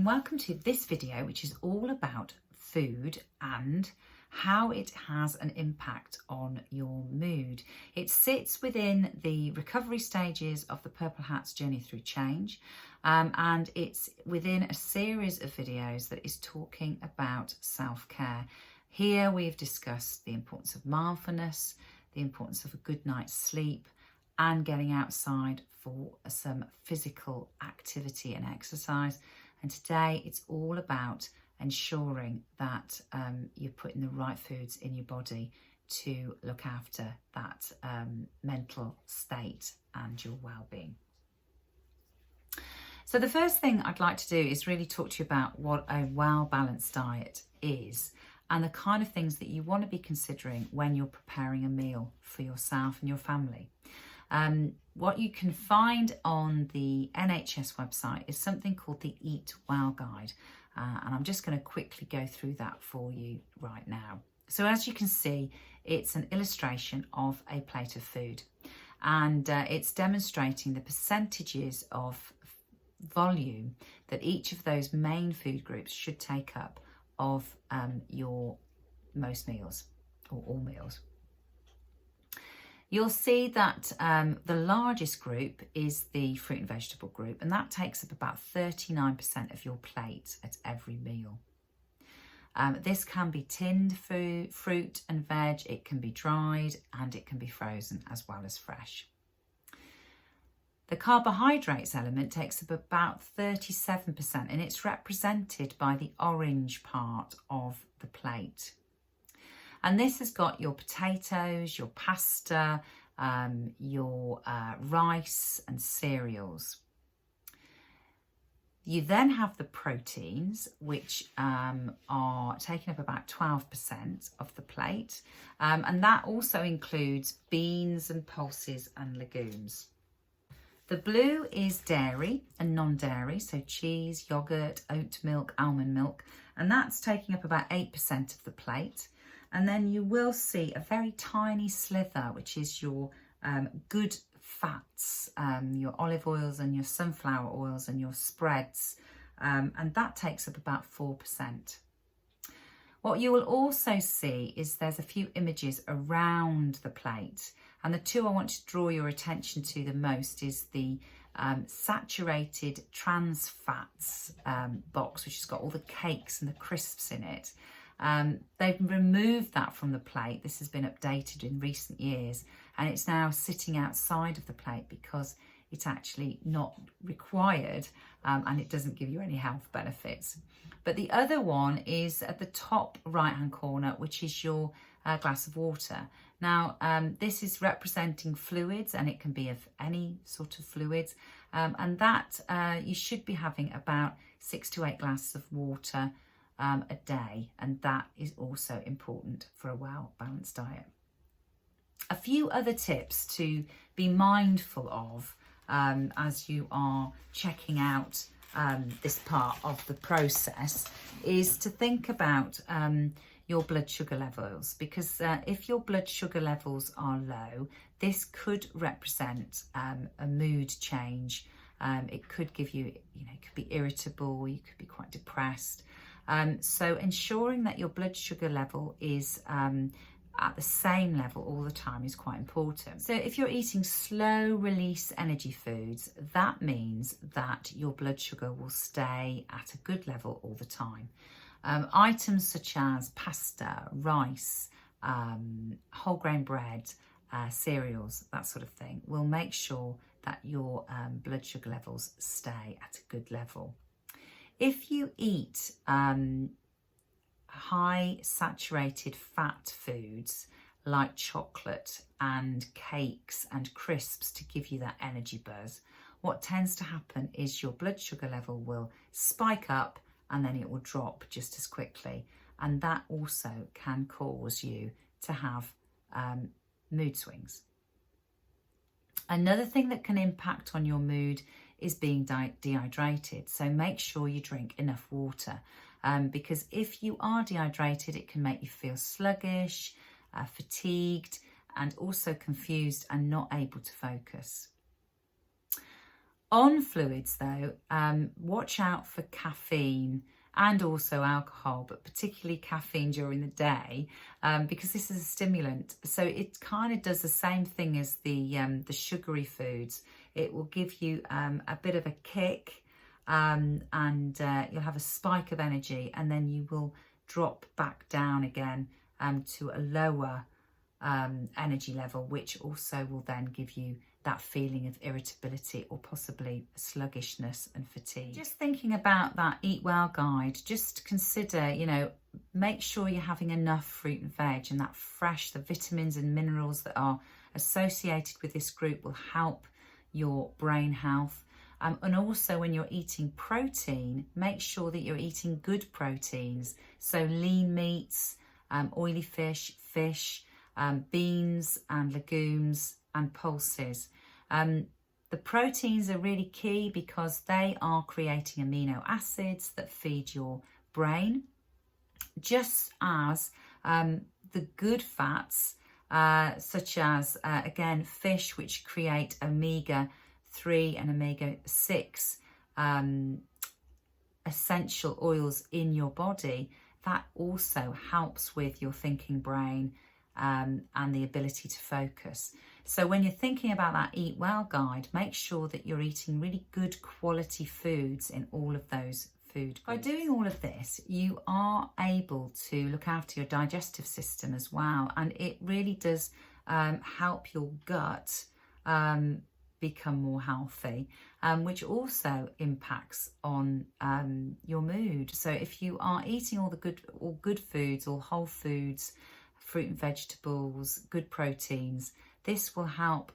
and welcome to this video, which is all about food and how it has an impact on your mood. It sits within the recovery stages of the Purple Hat's journey through change, and it's within a series of videos that is talking about self-care. Here we've discussed the importance of mindfulness, the importance of a good night's sleep, and getting outside for some physical activity and exercise. And today it's all about ensuring that you're putting the right foods in your body to look after that mental state and your well-being. So the first thing I'd like to do is really talk to you about what a well-balanced diet is and the kind of things that you want to be considering when you're preparing a meal for yourself and your family. What you can find on the NHS website is something called the Eat Well Guide, and I'm just going to quickly go through that for you right now. So as you can see, it's an illustration of a plate of food, and it's demonstrating the percentages of volume that each of those main food groups should take up of your most meals or all meals. You'll see that the largest group is the fruit and vegetable group, and that takes up about 39% of your plate at every meal. This can be tinned fruit and veg, it can be dried, and it can be frozen as well as fresh. The carbohydrates element takes up about 37%, and it's represented by the orange part of the plate. And this has got your potatoes, your pasta, your rice and cereals. You then have the proteins, which are taking up about 12% of the plate. And that also includes beans and pulses and legumes. The blue is dairy and non-dairy, so cheese, yoghurt, oat milk, almond milk, and that's taking up about 8% of the plate. And then you will see a very tiny slither, which is your good fats, your olive oils and your sunflower oils and your spreads, and that takes up about 4%. What you will also see is there's a few images around the plate, and the two I want to draw your attention to the most is the saturated trans fats box, which has got all the cakes and the crisps in it. They've removed that from the plate. This has been updated in recent years, and it's now sitting outside of the plate because it's actually not required, and it doesn't give you any health benefits. But the other one is at the top right hand corner, which is your glass of water. Now this is representing fluids, and it can be of any sort of fluids, and that you should be having about 6 to 8 glasses of water a day, and that is also important for a well-balanced diet. A few other tips to be mindful of as you are checking out this part of the process is to think about your blood sugar levels, because if your blood sugar levels are low, this could represent a mood change. It could give you, you could be irritable, you could be quite depressed. So ensuring that your blood sugar level is at the same level all the time is quite important. So if you're eating slow release energy foods, that means that your blood sugar will stay at a good level all the time. Items such as pasta, rice, whole grain bread, cereals, that sort of thing, will make sure that your blood sugar levels stay at a good level. If you eat high saturated fat foods like chocolate and cakes and crisps to give you that energy buzz, what tends to happen is your blood sugar level will spike up and then it will drop just as quickly. And that also can cause you to have mood swings. Another thing that can impact on your mood is being dehydrated. So make sure you drink enough water, because if you are dehydrated, it can make you feel sluggish, fatigued, and also confused and not able to focus. On fluids though, watch out for caffeine and also alcohol, but particularly caffeine during the day, because this is a stimulant. So it kind of does the same thing as the sugary foods. It will give you a bit of a kick, and you'll have a spike of energy, and then you will drop back down again to a lower energy level, which also will then give you that feeling of irritability or possibly sluggishness and fatigue. Just thinking about that Eat Well guide, just consider, you know, make sure you're having enough fruit and veg, and that fresh, the vitamins and minerals that are associated with this group will help your brain health. And also when you're eating protein, make sure that you're eating good proteins. So lean meats, oily fish, beans and legumes and pulses. The proteins are really key because they are creating amino acids that feed your brain, just as the good fats, such as, again, fish, which create omega-3 and omega-6 essential oils in your body. That also helps with your thinking brain and the ability to focus. So when you're thinking about that Eat Well guide, make sure that you're eating really good quality foods in all of those food groups. By doing all of this, you are able to look after your digestive system as well, and it really does help your gut become more healthy, which also impacts on your mood. So if you are eating all good foods, all whole foods, fruit and vegetables, good proteins, this will help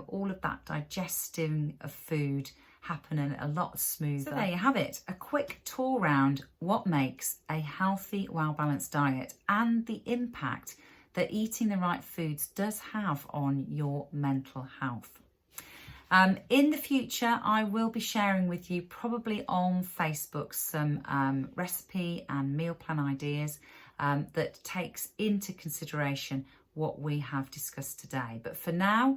all of that digesting of food happen a lot smoother. So there you have it, a quick tour round what makes a healthy, well-balanced diet and the impact that eating the right foods does have on your mental health. In the future, I will be sharing with you, probably on Facebook, some recipe and meal plan ideas that takes into consideration what we have discussed today. But for now,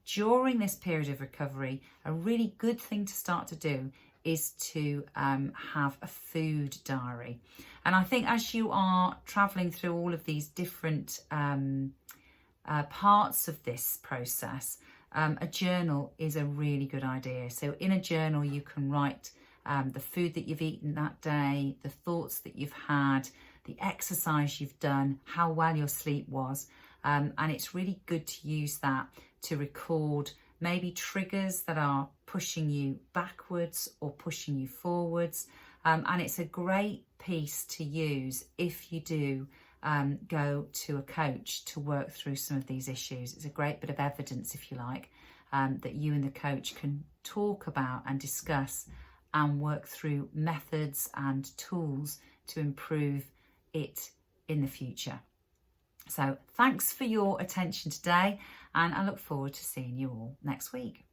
during this period of recovery, a really good thing to start to do is to have a food diary. And I think as you are traveling through all of these different parts of this process, a journal is a really good idea. So in a journal, you can write the food that you've eaten that day, the thoughts that you've had, the exercise you've done, how well your sleep was. And it's really good to use that to record maybe triggers that are pushing you backwards or pushing you forwards. And it's a great piece to use if you do go to a coach to work through some of these issues. It's a great bit of evidence, if you like, that you and the coach can talk about and discuss and work through methods and tools to improve it in the future. So thanks for your attention today, and I look forward to seeing you all next week.